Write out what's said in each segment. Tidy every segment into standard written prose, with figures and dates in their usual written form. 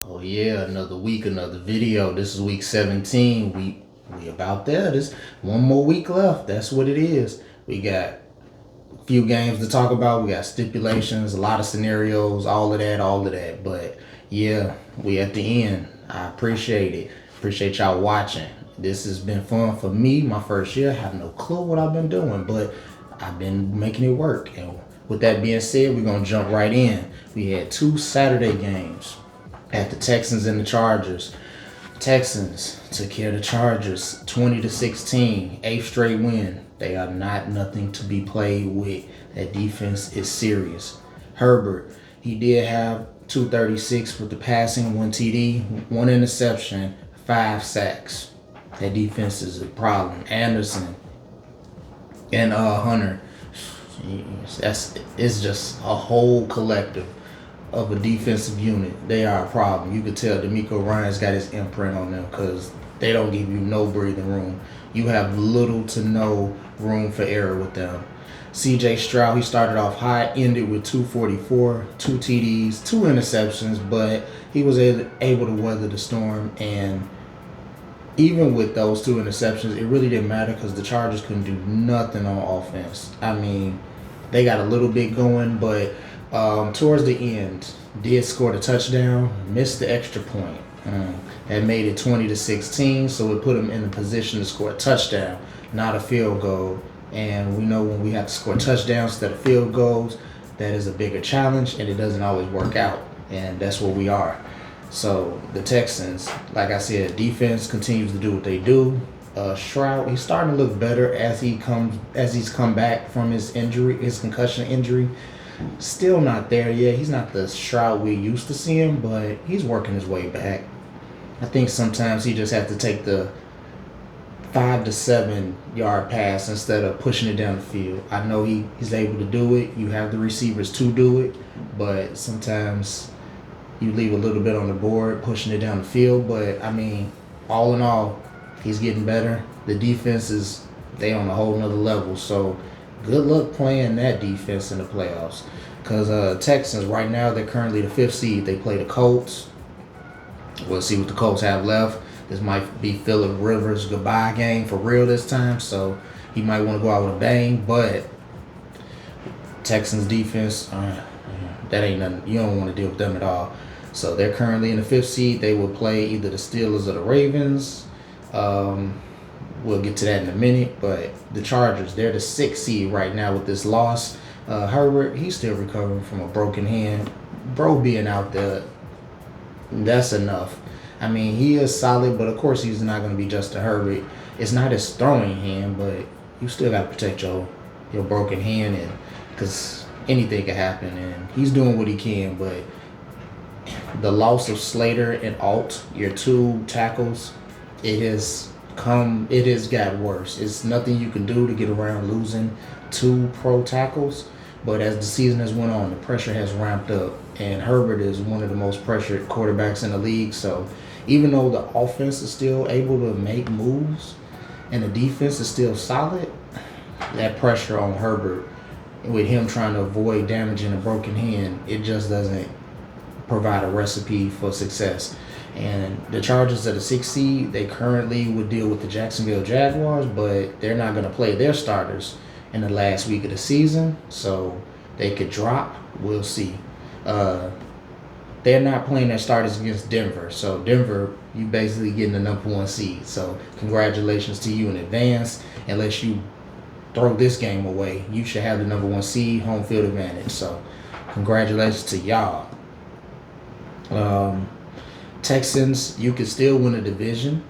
Oh yeah, another week, another video. This is week 17. We about there. There's one more week left. That's what it is. We got a few games to talk about. We got stipulations, a lot of scenarios, all of that. But yeah, we at the end. I appreciate it. Appreciate y'all watching. This has been fun for me. My first year. I have no clue what I've been doing, but I've been making it work. And with that being said, we're gonna jump right in. We had two Saturday games at the Texans and the Chargers. Texans took care of the Chargers 20-16, eighth straight win. They are not nothing to be played with. That defense is serious. Herbert, he did have 236 with the passing, one TD, one interception, 5 sacks. That defense is a problem. Anderson and Hunter, it's just a whole collective of a defensive unit. They are a problem. You could tell D'Amico Ryan's got his imprint on them because they don't give you no breathing room. You have little to no room for error with them. CJ Stroud, he started off hot, ended with 244, two TDs, two interceptions, but he was able to weather the storm. And even with those two interceptions, it really didn't matter because the Chargers couldn't do nothing on offense. I mean, they got a little bit going, but towards the end, did score the touchdown, missed the extra point. That made it 20-16, so it put him in the position to score a touchdown, not a field goal. And we know when we have to score touchdowns instead of field goals, that is a bigger challenge, and it doesn't always work out. And that's where we are. So the Texans, like I said, defense continues to do what they do. Stroud, he's starting to look better as he's come back from his injury, his concussion injury. Still not there yet. He's not the Stroud we used to see him, but he's working his way back. I think sometimes he just has to take the 5 to 7 yard pass instead of pushing it down the field. I know he's able to do it. You have the receivers to do it, but sometimes you leave a little bit on the board pushing it down the field. But I mean, all in all, he's getting better. The defense they on a whole nother level. So good luck playing that defense in the playoffs. Because Texans, right now, they're currently the 5th seed. They play the Colts. We'll see what the Colts have left. This might be Phillip Rivers' goodbye game for real this time. So he might want to go out with a bang. But Texans defense, that ain't nothing. You don't want to deal with them at all. So they're currently in the 5th seed. They will play either the Steelers or the Ravens. We'll get to that in a minute. But the Chargers, they're the 6th seed right now with this loss. Herbert, he's still recovering from a broken hand. Bro being out there, that's enough. I mean, he is solid, but of course he's not going to be Justin Herbert. It's not his throwing hand, but you still got to protect your broken hand, and because anything can happen. And he's doing what he can, but the loss of Slater and Alt, your two tackles, it has got worse. It's nothing you can do to get around losing two pro tackles. But as the season has went on, the pressure has ramped up, and Herbert is one of the most pressured quarterbacks in the league. So even though the offense is still able to make moves and the defense is still solid, that pressure on Herbert with him trying to avoid damaging a broken hand, it just doesn't provide a recipe for success. And the Chargers are the 6th seed. They currently would deal with the Jacksonville Jaguars, but they're not going to play their starters in the last week of the season, so they could drop. We'll see. They're not playing their starters against Denver, so Denver, you basically getting the number 1 seed. So congratulations to you in advance. Unless you throw this game away, you should have the number 1 seed, home field advantage. So congratulations to y'all. Texans, you could still win a division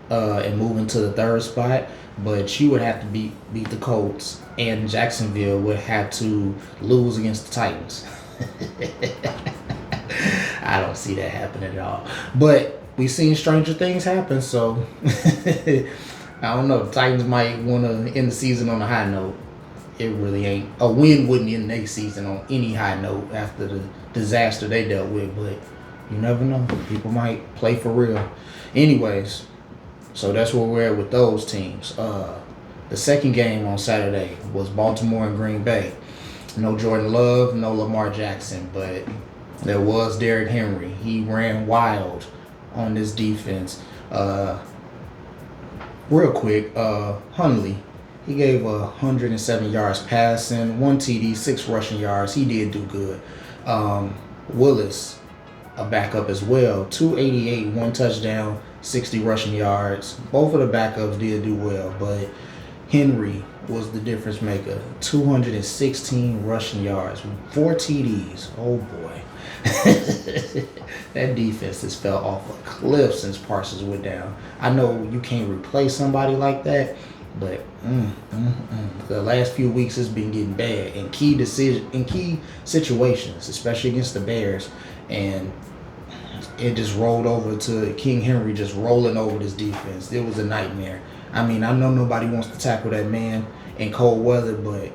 and move into the 3rd spot, but you would have to beat the Colts, and Jacksonville would have to lose against the Titans. I don't see that happening at all. But we've seen stranger things happen, so I don't know. The Titans might want to end the season on a high note. It really ain't. A win wouldn't end their season on any high note after the disaster they dealt with, but you never know. People might play for real. Anyways, so that's where we're at with those teams. The second game on Saturday was Baltimore and Green Bay. No Jordan Love, no Lamar Jackson, but There was Derrick Henry. He ran wild on this defense. Real quick, Hundley, he gave 107 yards passing, 1 TD, 6 rushing yards. He did do good. Willis, a backup as well, 288, 1 touchdown, 60 rushing yards. Both of the backups did do well, but Henry was the difference maker. 216 rushing yards, 4 TDs. Oh boy. That defense has fell off a cliff since Parsons went down. I know you can't replace somebody like that, but the last few weeks has been getting bad in key situations, especially against the Bears, and it just rolled over to King Henry just rolling over this defense. It was a nightmare. I mean, I know nobody wants to tackle that man in cold weather, but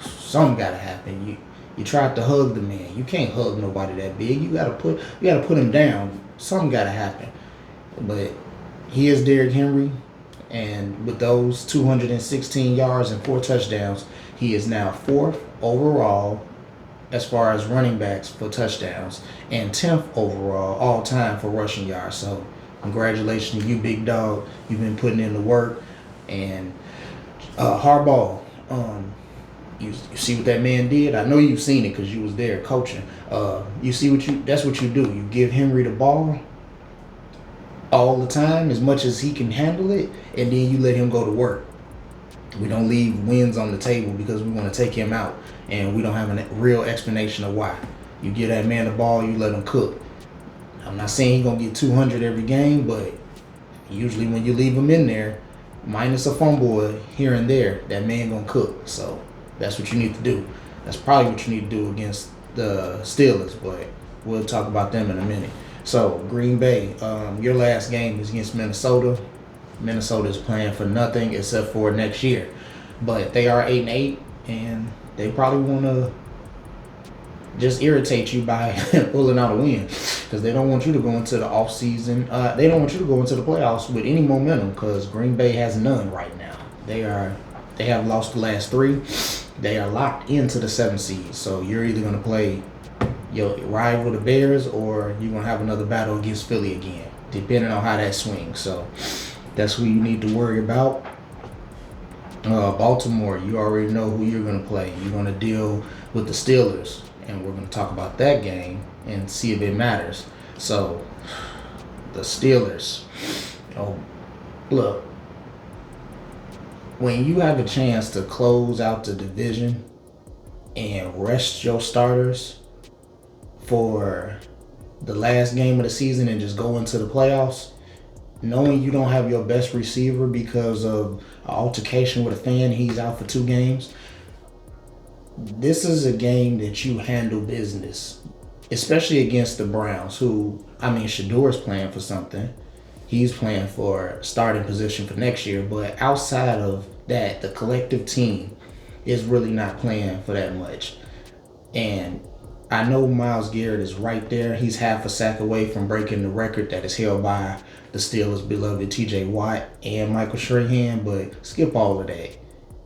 something gotta happen. You tried to hug the man. You can't hug nobody that big. You gotta put him down. Something gotta happen. But he is Derrick Henry, and with those 216 yards and 4 touchdowns, he is now 4th overall as far as running backs for touchdowns and 10th overall all time for rushing yards. So congratulations to you, big dog. You've been putting in the work. And Harbaugh, you see what that man did? I know you've seen it because you was there coaching. You see that's what you do. You give Henry the ball all the time as much as he can handle it, and then you let him go to work. We don't leave wins on the table because we want to take him out, and we don't have a real explanation of why. You give that man the ball, you let him cook. I'm not saying he's going to get 200 every game, but usually when you leave him in there, minus a fumble here and there, that man going to cook. So that's what you need to do. That's probably what you need to do against the Steelers, but we'll talk about them in a minute. So, Green Bay, your last game is against Minnesota. Minnesota is playing for nothing except for next year. But they are 8-8, and they probably want to just irritate you by pulling out a win, because they don't want you to go into the offseason. They don't want you to go into the playoffs with any momentum, because Green Bay has none right now. They have lost the last 3. They are locked into the 7th seed. So you're either going to play your rival, the Bears, or you're going to have another battle against Philly again, depending on how that swings. So that's who you need to worry about. Baltimore, you already know who you're going to play. You're going to deal with the Steelers, and we're going to talk about that game and see if it matters. So, the Steelers. Oh, look. When you have a chance to close out the division and rest your starters for the last game of the season and just go into the playoffs, knowing you don't have your best receiver because of an altercation with a fan, he's out for 2 games, this is a game that you handle business, especially against the Browns, who, I mean, Shador's playing for something. He's playing for starting position for next year, but outside of that, the collective team is really not playing for that much. And I know Myles Garrett is right there. He's half a sack away from breaking the record that is held by the Steelers' beloved TJ Watt and Michael Strahan, but skip all of that.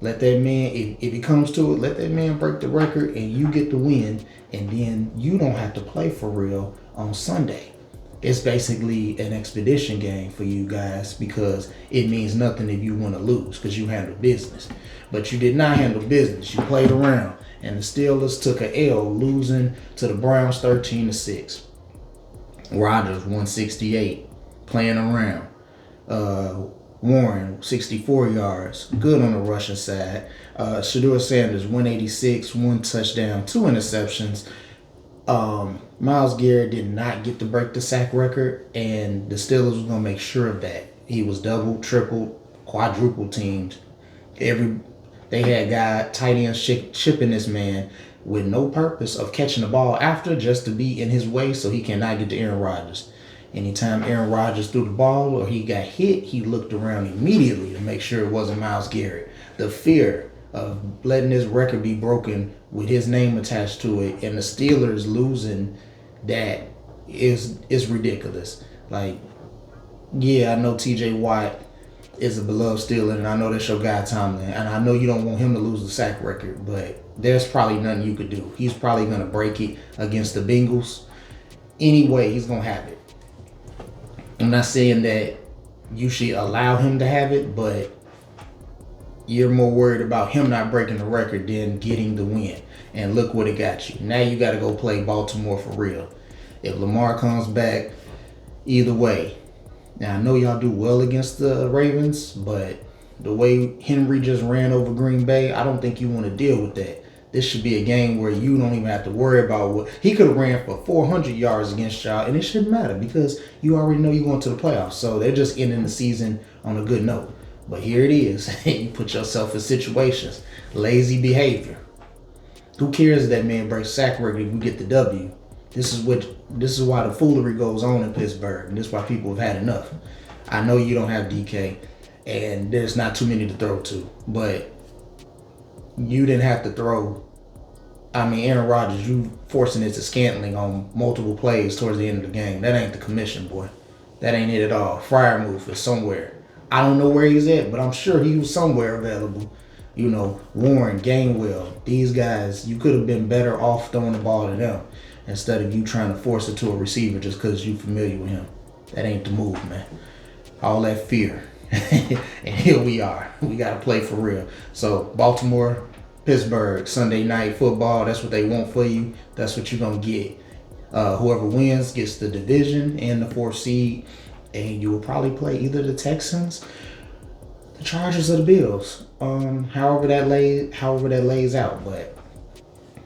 Let that man, if it comes to it, let that man break the record and you get the win, and then you don't have to play for real on Sunday. It's basically an expedition game for you guys, because it means nothing if you want to lose, because you handle business. But you did not handle business. You played around, and the Steelers took an L, losing to the Browns 13-6. Rodgers 168, playing around. Warren 64 yards, good on the rushing side. Shador Sanders 186, 1 touchdown, 2 interceptions. Myles Garrett did not get to break the sack record, and the Steelers was going to make sure of that. He was double, triple, quadruple teamed. They had tight ends shipping this man with no purpose of catching the ball after, just to be in his way so he cannot get to Aaron Rodgers. Anytime Aaron Rodgers threw the ball or he got hit, he looked around immediately to make sure it wasn't Myles Garrett. The fear of letting his record be broken with his name attached to it, and the Steelers losing that is ridiculous. Like, yeah, I know TJ Watt is a beloved Steeler, and I know that's your guy Tomlin, and I know you don't want him to lose the sack record, but there's probably nothing you could do. He's probably going to break it against the Bengals, Anyway, he's gonna have it. I'm not saying that you should allow him to have it, but you're more worried about him not breaking the record than getting the win. And look what it got you. Now you got to go play Baltimore for real. If Lamar comes back, either way. Now I know y'all do well against the Ravens, but the way Henry just ran over Green Bay, I don't think you want to deal with that. This should be a game where you don't even have to worry about what he could have ran for 400 yards against y'all, and it shouldn't matter because you already know you're going to the playoffs. So they're just ending the season on a good note. But here it is. You put yourself in situations. Lazy behavior. Who cares if that man breaks sack record if we get the W? This is why the foolery goes on in Pittsburgh, and this is why people have had enough. I know you don't have DK, and there's not too many to throw to, but you didn't have to throw. I mean, Aaron Rodgers, you forcing it to Scantling on multiple plays towards the end of the game. That ain't the commission, boy. That ain't it at all. Freiermuth is somewhere. I don't know where he's at, but I'm sure he was somewhere available. You know, Warren, Gainwell, these guys, you could have been better off throwing the ball to them instead of you trying to force it to a receiver just because you're familiar with him. That ain't the move, man. All that fear. And here we are. We got to play for real. So, Baltimore, Pittsburgh, Sunday night football, that's what they want for you. That's what you're going to get. Whoever wins gets the division and the 4th seed. And you will probably play either the Texans, the Chargers, or the Bills. However that lays out. But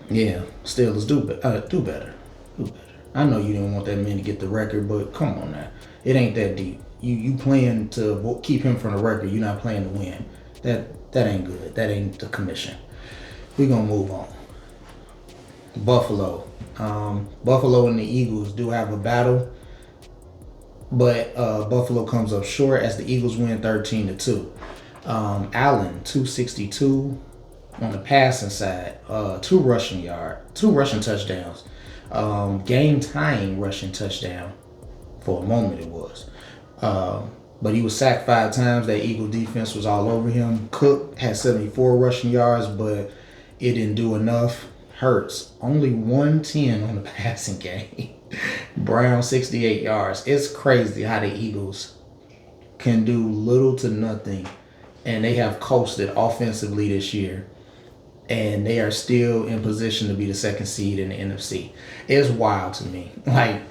yeah, Steelers do better. Do better. I know you didn't want that man to get the record, but come on now, it ain't that deep. You playing to keep him from the record. You're not playing to win. That ain't good. That ain't the commission. We're gonna move on. Buffalo. Buffalo and the Eagles do have a battle. But Buffalo comes up short as the Eagles win 13-2. Allen, 262 on the passing side, 2 rushing touchdowns. Game tying rushing touchdown. For a moment it was. But he was sacked 5 times. That Eagle defense was all over him. Cook had 74 rushing yards, but it didn't do enough. Hurts, only 110 on the passing game. Brown, 68 yards. It's crazy how the Eagles can do little to nothing, and they have coasted offensively this year, and they are still in position to be the 2nd seed in the NFC. It's wild to me. Like,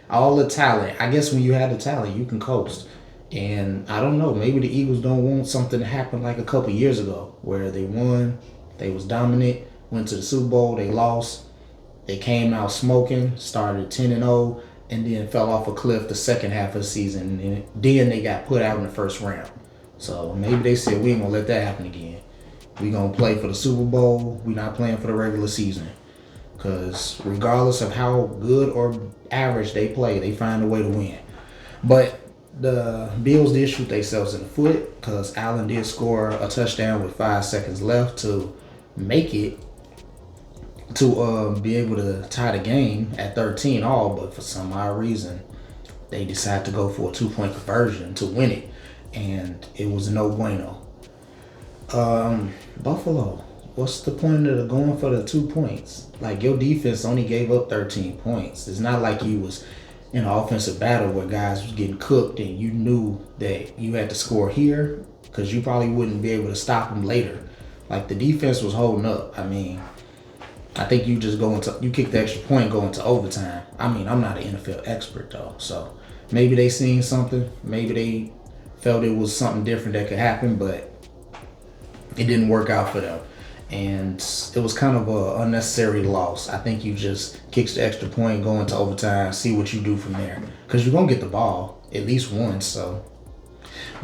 all the talent. I guess when you have the talent, you can coast. And I don't know, maybe the Eagles don't want something to happen like a couple years ago where they won, they was dominant, went to the Super Bowl, they lost. They came out smoking, started 10-0, and then fell off a cliff the second half of the season. And then they got put out in the first round. So maybe they said, we ain't going to let that happen again. We going to play for the Super Bowl. We not playing for the regular season. Because regardless of how good or average they play, they find a way to win. But the Bills did shoot themselves in the foot because Allen did score a touchdown with 5 seconds left to make it to be able to tie the game at 13-all, but for some odd reason they decided to go for a 2-point conversion to win it, and it was no bueno. Buffalo, what's the point of going for the 2 points? Like, your defense only gave up 13 points. It's not like you was in an offensive battle where guys was getting cooked and you knew that you had to score here because you probably wouldn't be able to stop them later. Like, the defense was holding up. I mean, I think you kick the extra point going to overtime. I mean, I'm not an NFL expert though, so maybe they seen something. Maybe they felt it was something different that could happen, but it didn't work out for them. And it was kind of an unnecessary loss. I think you just kick the extra point, go into overtime, see what you do from there. Because you're going to get the ball at least once. So,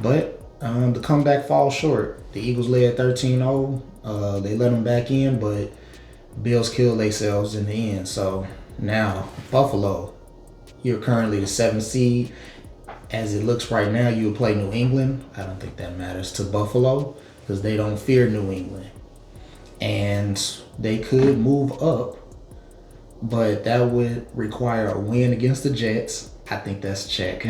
but the comeback falls short. The Eagles led 13-0. They let them back in, but Bills killed themselves in the end. So now, Buffalo, you're currently the 7th seed. As it looks right now, you'll play New England. I don't think that matters to Buffalo because they don't fear New England. And they could move up, but that would require a win against the Jets. I think that's check.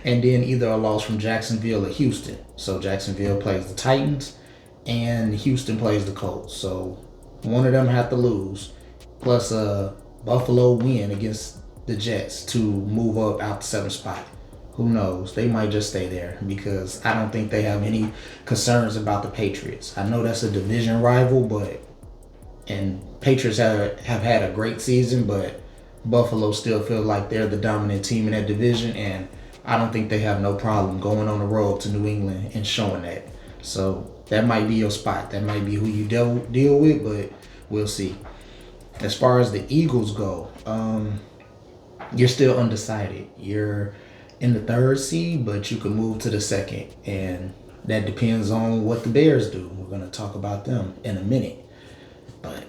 And then either a loss from Jacksonville or Houston. So Jacksonville plays the Titans and Houston plays the Colts. So one of them have to lose. Plus a Buffalo win against the Jets to move up out the 7th spot. Who knows? They might just stay there because I don't think they have any concerns about the Patriots. I know that's a division rival, and Patriots have had a great season, but Buffalo still feel like they're the dominant team in that division, and I don't think they have no problem going on the road to New England and showing that. So that might be your spot. That might be who you deal with, but we'll see. As far as the Eagles go, you're still undecided. You're in the 3rd seed, but you can move to the 2nd, and that depends on what the Bears do. We're going to talk about them in a minute. But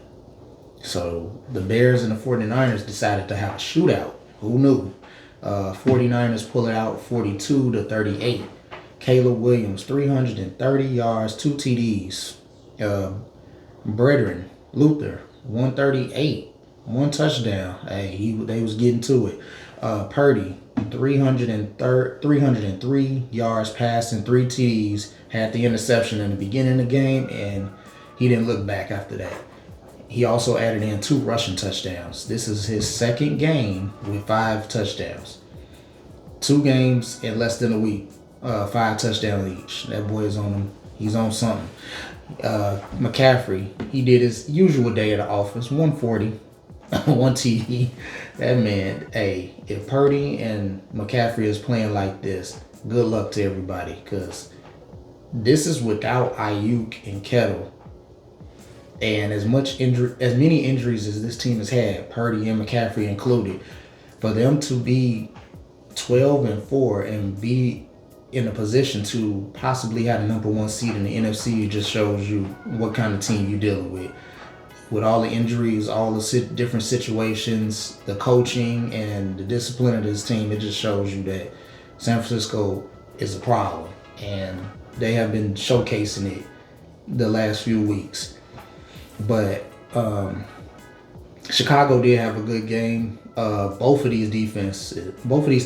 so the Bears and the 49ers decided to have a shootout. Who knew? 49ers pull it out 42-38. Caleb Williams, 330 yards, 2 TDs. Brethren, Luther, 138, 1 touchdown. Hey, they was getting to it. Purdy, 303 yards passing, 3 TDs. Had the interception in the beginning of the game, and he didn't look back after that. He also added in 2 rushing touchdowns. This is his 2nd game with 5 touchdowns. 2 games in less than a week, 5 touchdowns each. That boy is on him. He's on something. McCaffrey, he did his usual day at the office, 140, 1 TD. That man, hey, if Purdy and McCaffrey is playing like this, good luck to everybody, because this is without Ayuk and Kettle. And as many injuries as this team has had, Purdy and McCaffrey included, for them to be 12-4 and be in a position to possibly have the number 1 seed in the NFC, just shows you what kind of team you're dealing with. With all the injuries, all the different situations, the coaching, and the discipline of this team, it just shows you that San Francisco is a problem. And they have been showcasing it the last few weeks. But Chicago did have a good game. Both of these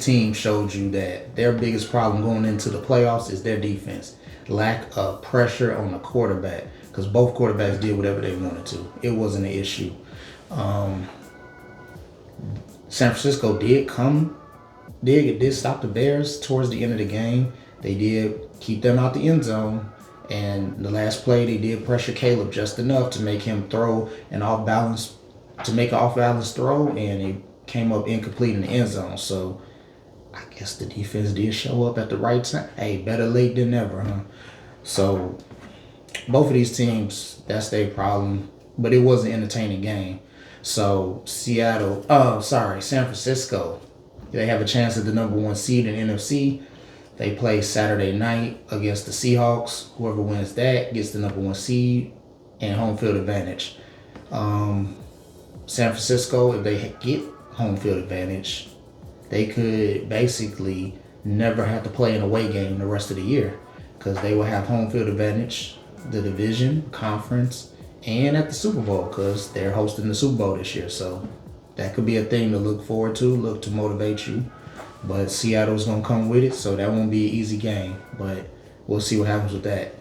teams showed you that their biggest problem going into the playoffs is their defense. Lack of pressure on the quarterback, because both quarterbacks did whatever they wanted to. It wasn't an issue. San Francisco did stop the Bears towards the end of the game. They did keep them out the end zone. And the last play, they did pressure Caleb just enough to make him throw an off-balance throw, and it came up incomplete in the end zone. So I guess the defense did show up at the right time. Hey, better late than never, huh? So both of these teams, that's their problem. But it was an entertaining game. So San Francisco, they have a chance at the number 1 seed in NFC. They play Saturday night against the Seahawks. Whoever wins that gets the number 1 seed and home field advantage. San Francisco, if they get home field advantage, they could basically never have to play an away game the rest of the year, because they will have home field advantage, the division, conference, and at the Super Bowl, because they're hosting the Super Bowl this year. So that could be a thing to look forward to, look to motivate you. But Seattle's going to come with it, so that won't be an easy game. But we'll see what happens with that.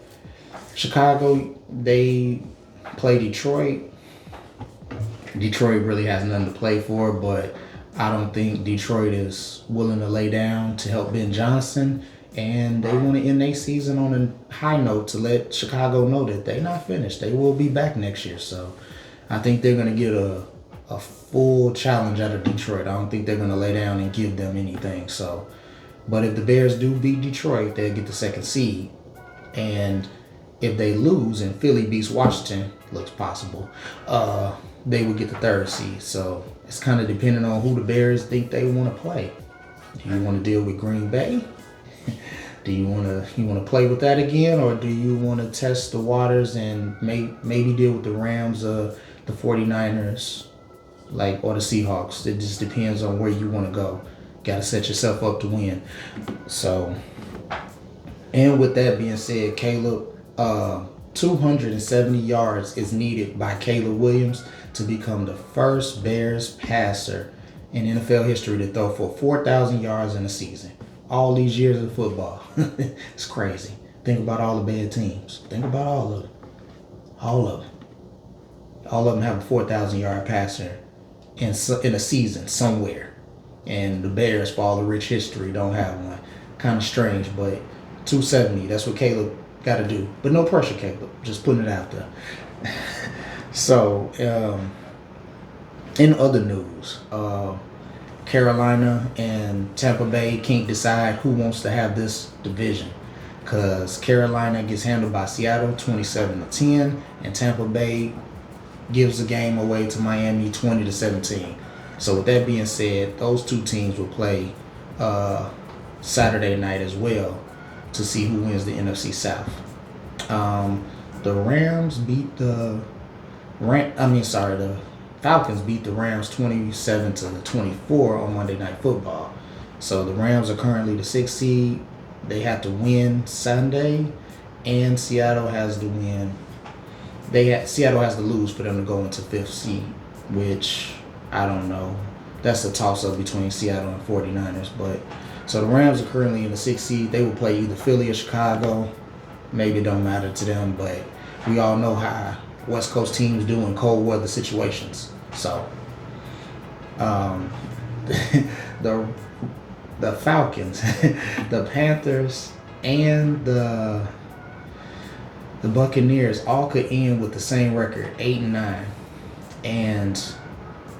Chicago, they play Detroit. Detroit really has nothing to play for, but I don't think Detroit is willing to lay down to help Ben Johnson. And they want to end their season on a high note to let Chicago know that they're not finished. They will be back next year. So I think they're going to get a full challenge out of Detroit. I don't think they're going to lay down and give them anything. So, but if the Bears do beat Detroit, they'll get the 2nd seed. And if they lose and Philly beats Washington, looks possible, they would get the 3rd seed. So it's kind of depending on who the Bears think they want to play. Do you want to deal with Green Bay? Do you want to play with that again, or do you want to test the waters and maybe deal with the Rams, the 49ers, or the Seahawks? It just depends on where you want to go. Got to set yourself up to win. So, and with that being said, Caleb, 270 yards is needed by Caleb Williams to become the first Bears passer in NFL history to throw for 4,000 yards in a season. All these years of football. It's crazy. Think about all the bad teams. Think about all of them. All of them. All of them have a 4,000 yard passer in a season somewhere. and the Bears, for all the rich history, don't have one. Kind of strange, but 270. That's what Caleb got to do. But no pressure, Caleb. Just putting it out there. So, in other news, Carolina and Tampa Bay can't decide who wants to have this division, because Carolina gets handled by Seattle 27-10, and Tampa Bay gives the game away to Miami 20-17. So with that being said, those two teams will play Saturday night as well to see who wins the NFC South. The Rams beat the Falcons beat the Rams 27-24 on Monday Night Football. So the Rams are currently the 6th seed. They have to win Sunday, and Seattle has to win. Seattle has to lose for them to go into 5th seed, which I don't know. That's a toss-up between Seattle and 49ers. But so the Rams are currently in the 6th seed. They will play either Philly or Chicago. Maybe it don't matter to them, but we all know how West Coast teams do in cold weather situations. So the Falcons, the Panthers, and the Buccaneers all could end with the same record, 8-9. And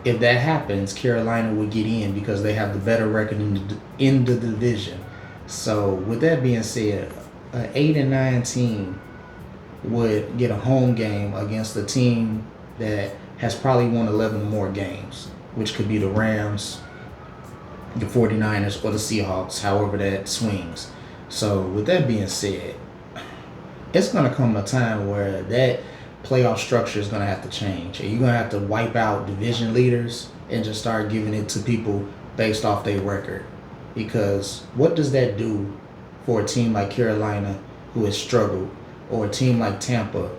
if that happens, Carolina would get in because they have the better record in the division. So with that being said, an 8-9 team would get a home game against a team that has probably won 11 or more games, which could be the Rams, the 49ers, or the Seahawks, however that swings. So with that being said, it's going to come a time where that playoff structure is going to have to change. And you're going to have to wipe out division leaders and just start giving it to people based off their record. Because what does that do for a team like Carolina who has struggled, or a team like Tampa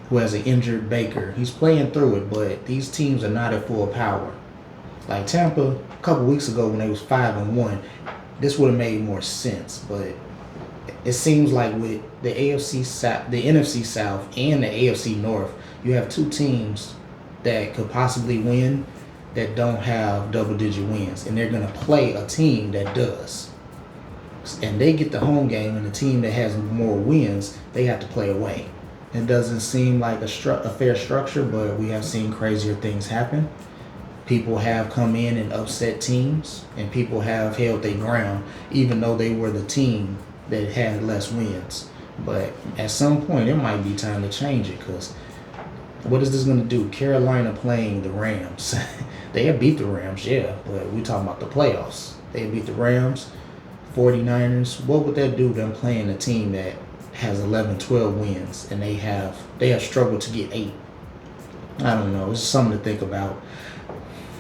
who has an injured Baker? He's playing through it, but these teams are not at full power. Like Tampa, a couple weeks ago when they was 5-1, this would have made more sense. But it seems like with the NFC South, the NFC South, and the AFC North, you have two teams that could possibly win that don't have double-digit wins, and they're gonna play a team that does. And they get the home game, and the team that has more wins, they have to play away. It doesn't seem like a fair structure, but we have seen crazier things happen. People have come in and upset teams, and people have held their ground, even though they were the team that had less wins. But at some point, it might be time to change it, because what is this going to do? Carolina playing the Rams. They have beat the Rams, yeah, but we're talking about the playoffs. They beat the Rams. 49ers, what would that do them playing a team that has 11-12 wins, and they have struggled to get 8? I don't know. It's something to think about.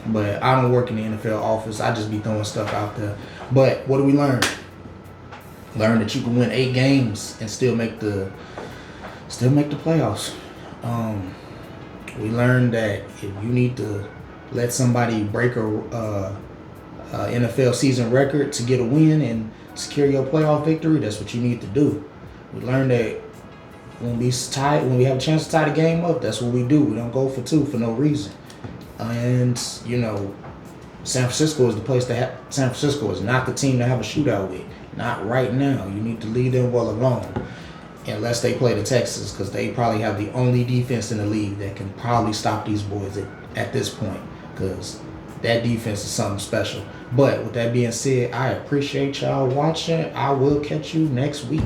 But I don't work in the NFL office. I just be throwing stuff out there. But what do we learn? Learn that you can win 8 games and still make the playoffs. We learned that if you need to let somebody break a NFL season record to get a win and secure your playoff victory, that's what you need to do. We learned that when we have a chance to tie the game up, that's what we do. We don't go for 2 for no reason. And San Francisco is the place to have. San Francisco is not the team to have a shootout with. Not right now. You need to leave them well alone, unless they play the Texans, because they probably have the only defense in the league that can probably stop these boys at this point, because that defense is something special. But with that being said, I appreciate y'all watching. I will catch you next week.